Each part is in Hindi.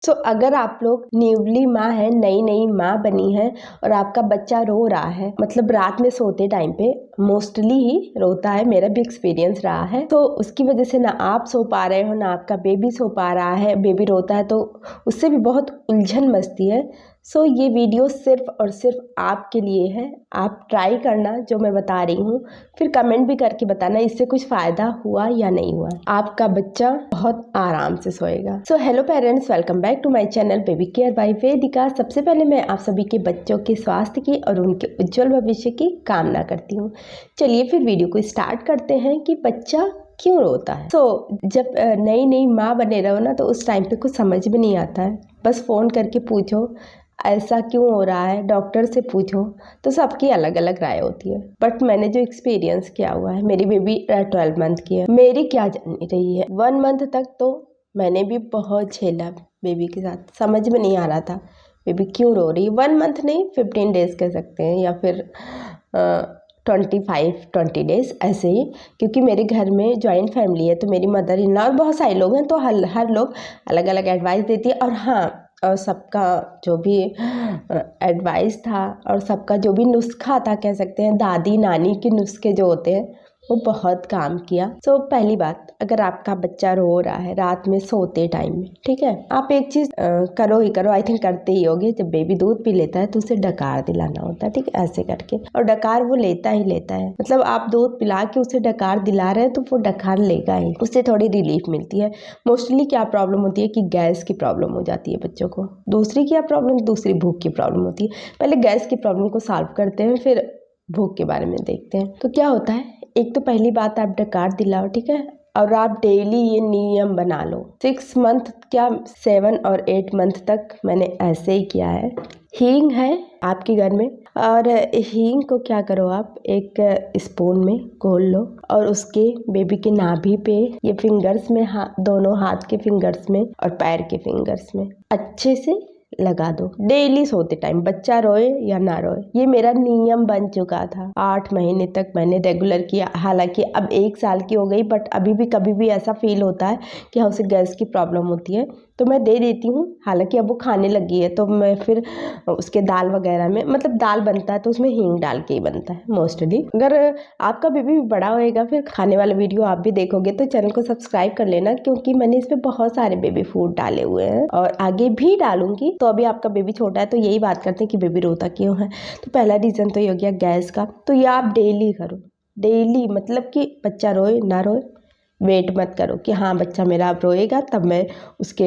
अगर आप लोग न्यूली माँ है, नई नई माँ बनी है और आपका बच्चा रो रहा है, मतलब रात में सोते टाइम पे मोस्टली ही रोता है, मेरा भी एक्सपीरियंस रहा है, तो उसकी वजह से ना आप सो पा रहे हो ना आपका बेबी सो पा रहा है, बेबी रोता है तो उससे भी बहुत उलझन मचती है। ये वीडियो सिर्फ और सिर्फ आपके लिए है। आप ट्राई करना जो मैं बता रही हूँ, फिर कमेंट भी करके बताना इससे कुछ फ़ायदा हुआ या नहीं हुआ। आपका बच्चा बहुत आराम से सोएगा। Hello parents, welcome back to my channel baby care by Vedika. सबसे पहले मैं आप सभी के बच्चों के स्वास्थ्य की और उनके उज्जवल भविष्य की कामना करती हूँ। चलिए फिर वीडियो को स्टार्ट करते हैं कि बच्चा क्यों रोता है। जब नई नई माँ बने रहो ना, तो उस टाइम पे कुछ समझ में नहीं आता है। बस फ़ोन करके पूछो ऐसा क्यों हो रहा है, डॉक्टर से पूछो, तो सबकी अलग अलग राय होती है। बट मैंने जो एक्सपीरियंस किया हुआ है, मेरी बेबी 12 मंथ की है, मेरी क्या जानी रही है। 1 मंथ तक तो मैंने भी बहुत झेला बेबी के साथ, समझ में नहीं आ रहा था बेबी क्यों रो रही है। 1 मंथ नहीं, 15 डेज कह सकते हैं, या फिर 20 डेज ऐसे ही, क्योंकि मेरे घर में जॉइंट फैमिली है, तो मेरी मदर इन लॉ और बहुत सारे लोग हैं, तो हर लोग अलग अलग एडवाइस देती है। और हाँ, और सबका जो भी एडवाइस था और सबका जो भी नुस्खा था, कह सकते हैं दादी नानी के नुस्खे जो होते हैं, वो बहुत काम किया। पहली बात, अगर आपका बच्चा रो रहा है रात में सोते टाइम में, ठीक है, आप एक चीज़ करो ही करो, आई थिंक करते ही होगे, जब बेबी दूध पी लेता है तो उसे डकार दिलाना होता है, ठीक है, ऐसे करके। और डकार वो लेता ही लेता है, मतलब आप दूध पिला के उसे डकार दिला रहे हैं तो वो डकार लेगा ही, उससे थोड़ी रिलीफ मिलती है। मोस्टली क्या प्रॉब्लम होती है कि गैस की प्रॉब्लम हो जाती है बच्चों को। दूसरी क्या प्रॉब्लम, दूसरी भूख की प्रॉब्लम होती है। पहले गैस की प्रॉब्लम को सॉल्व करते हैं, फिर भूख के बारे में देखते हैं। तो क्या होता है, एक तो पहली बात आप डकार दिलाओ, ठीक है, और आप डेली ये नियम बना लो। 6 मंथ क्या 7 और 8 मंथ तक मैंने ऐसे ही किया है। हींग है आपके घर में, और हींग को क्या करो, आप एक स्पून में घोल लो और उसके बेबी के नाभि पे, ये फिंगर्स में, दोनों हाथ के फिंगर्स में और पैर के फिंगर्स में अच्छे से लगा दो। डेली सोते टाइम, बच्चा रोए या ना रोए, ये मेरा नियम बन चुका था। 8 महीने तक मैंने रेगुलर किया। हालांकि अब 1 साल की हो गई, बट अभी भी कभी भी ऐसा फील होता है कि हाँ उसे गैस की प्रॉब्लम होती है, तो मैं दे देती हूँ। हालांकि अब वो खाने लगी है, तो मैं फिर उसके दाल वगैरह में, मतलब दाल बनता है तो उसमें हींग डाल के ही बनता है मोस्टली। अगर आपका बेबी भी बड़ा होएगा, फिर खाने वाला वीडियो आप भी देखोगे, तो चैनल को सब्सक्राइब कर लेना, क्योंकि मैंने इस पे बहुत सारे बेबी फूड डाले हुए हैं और आगे भी डालूंगी। तो अभी आपका बेबी छोटा है, तो यही बात करते हैं कि बेबी रोता क्यों है। तो पहला रीज़न तो ये हो गया गैस का। तो ये आप डेली करो, डेली, मतलब कि बच्चा रोए ना रोए, वेट मत करो कि हाँ बच्चा मेरा अब रोएगा तब मैं उसके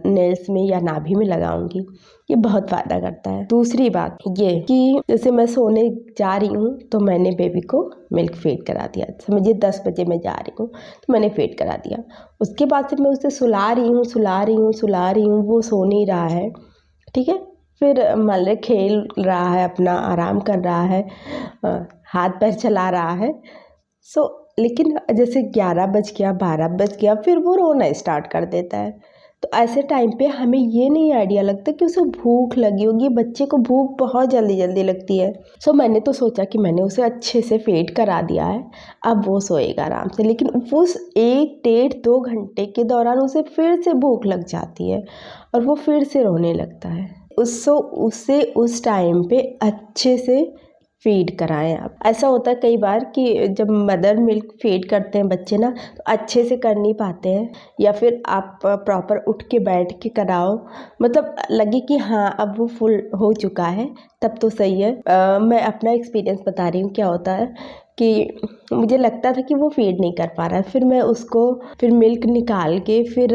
नेल्स में या नाभि में लगाऊंगी। ये बहुत फ़ायदा करता है। दूसरी बात ये कि जैसे मैं सोने जा रही हूँ, तो मैंने बेबी को मिल्क फीड करा दिया। समझिए 10 बजे मैं जा रही हूँ, तो मैंने फीड करा दिया। उसके बाद से मैं उसे सुला रही हूँ, वो सो नहीं रहा है, ठीक है। फिर मान ले खेल रहा है, अपना आराम कर रहा है, हाथ पैर चला रहा है। लेकिन जैसे 11 बज गया, 12 बज गया, फिर वो रोना स्टार्ट कर देता है। तो ऐसे टाइम पे हमें ये नहीं आइडिया लगता कि उसे भूख लगी होगी। बच्चे को भूख बहुत जल्दी जल्दी लगती है। मैंने तो सोचा कि मैंने उसे अच्छे से फीड करा दिया है, अब वो सोएगा आराम से। लेकिन उस 1 डेढ़ 2 घंटे के दौरान उसे फिर से भूख लग जाती है और वो फिर से रोने लगता है। उससे उस टाइम पे अच्छे से फीड कराएं आप। ऐसा होता है कई बार कि जब मदर मिल्क फीड करते हैं बच्चे ना, तो अच्छे से कर नहीं पाते हैं, या फिर आप प्रॉपर उठ के बैठ के कराओ, मतलब लगे कि हाँ अब वो फुल हो चुका है, तब तो सही है। मैं अपना एक्सपीरियंस बता रही हूँ। क्या होता है कि मुझे लगता था कि वो फीड नहीं कर पा रहा है, फिर मैं उसको फिर मिल्क निकाल के फिर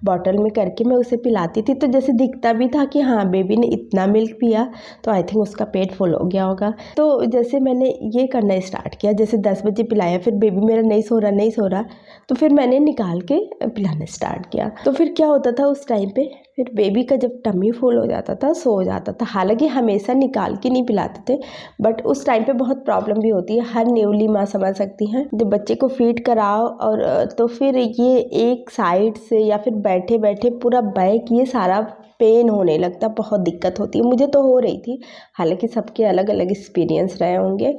बॉटल में करके मैं उसे पिलाती थी। तो जैसे दिखता भी था कि हाँ बेबी ने इतना मिल्क पिया, तो आई थिंक उसका पेट फुल हो गया होगा। तो जैसे मैंने ये करना स्टार्ट किया, जैसे 10 बजे पिलाया, फिर बेबी मेरा नहीं सो रहा, तो फिर मैंने निकाल के पिलाना स्टार्ट किया। तो फिर क्या होता था उस टाइम पे, फिर बेबी का जब टमी फुल हो जाता था, सो जाता था। हालांकि हमेशा निकाल के नहीं पिलाते थे, बट उस टाइम पे बहुत प्रॉब्लम भी होती है, हर न्यूली माँ समझ सकती हैं। जब बच्चे को फीड कराओ और तो फिर ये एक साइड से या फिर बैठे बैठे पूरा बैक, ये सारा पेन होने लगता, बहुत दिक्कत होती है। मुझे तो हो रही थी, हालांकि सबके अलग अलग एक्सपीरियंस रहे होंगे।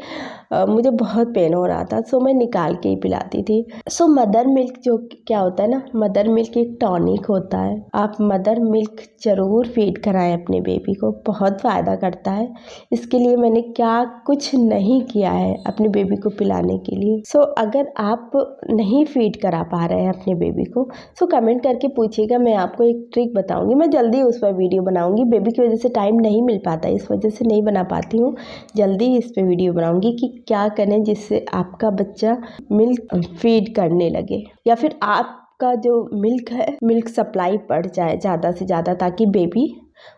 मुझे बहुत पेन हो रहा था, सो मैं निकाल के ही पिलाती थी। सो मदर मिल्क जो क्या होता है ना, मदर मिल्क एक टॉनिक होता है। आप मदर मिल्क ज़रूर फीड कराएं अपने बेबी को, बहुत फ़ायदा करता है। इसके लिए मैंने क्या कुछ नहीं किया है अपने बेबी को पिलाने के लिए। सो अगर आप नहीं फीड करा पा रहे हैं अपने बेबी को, सो कमेंट करके पूछिएगा, मैं आपको एक ट्रिक बताऊंगी। मैं जल्दी उस पर वीडियो बनाऊंगी, बेबी की वजह से टाइम नहीं मिल पाता, इस वजह से नहीं बना पाती हूँ। जल्दी इस पर वीडियो बनाऊंगी कि क्या करें जिससे आपका बच्चा मिल्क फीड करने लगे, या फिर आपका जो मिल्क है, मिल्क सप्लाई बढ़ जाए ज़्यादा से ज़्यादा, ताकि बेबी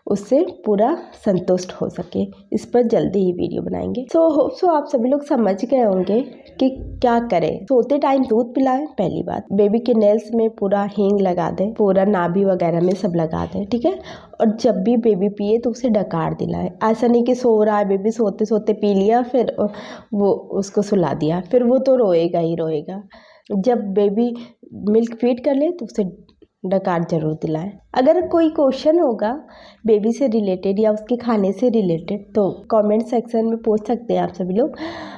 उससे पूरा संतुष्ट हो सके। इस पर जल्दी ही वीडियो बनाएंगे। सो आप सभी लोग समझ गए होंगे कि क्या करें। सोते टाइम दूध पिलाएं, पहली बात। बेबी के नेल्स में पूरा हींग लगा दें, पूरा नाभि वगैरह में सब लगा दें, ठीक है। और जब भी बेबी पिए तो उसे डकार दिलाएं। ऐसा नहीं कि सो रहा है बेबी, सोते सोते पी लिया फिर वो उसको सुला दिया, फिर वो तो रोएगा ही रोएगा। जब बेबी मिल्क फीड कर ले तो उसे डकार जरूर दिलाएं। अगर कोई क्वेश्चन होगा बेबी से रिलेटेड या उसके खाने से रिलेटेड तो कमेंट सेक्शन में पूछ सकते हैं आप सभी लोग।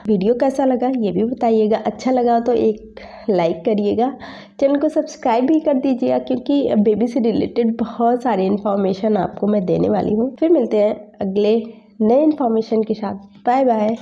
वीडियो कैसा लगा ये भी बताइएगा, अच्छा लगा तो एक लाइक करिएगा, चैनल को सब्सक्राइब भी कर दीजिएगा, क्योंकि बेबी से रिलेटेड बहुत सारी इन्फॉर्मेशन आपको मैं देने वाली हूँ। फिर मिलते हैं अगले नए इन्फॉर्मेशन के साथ। Bye bye.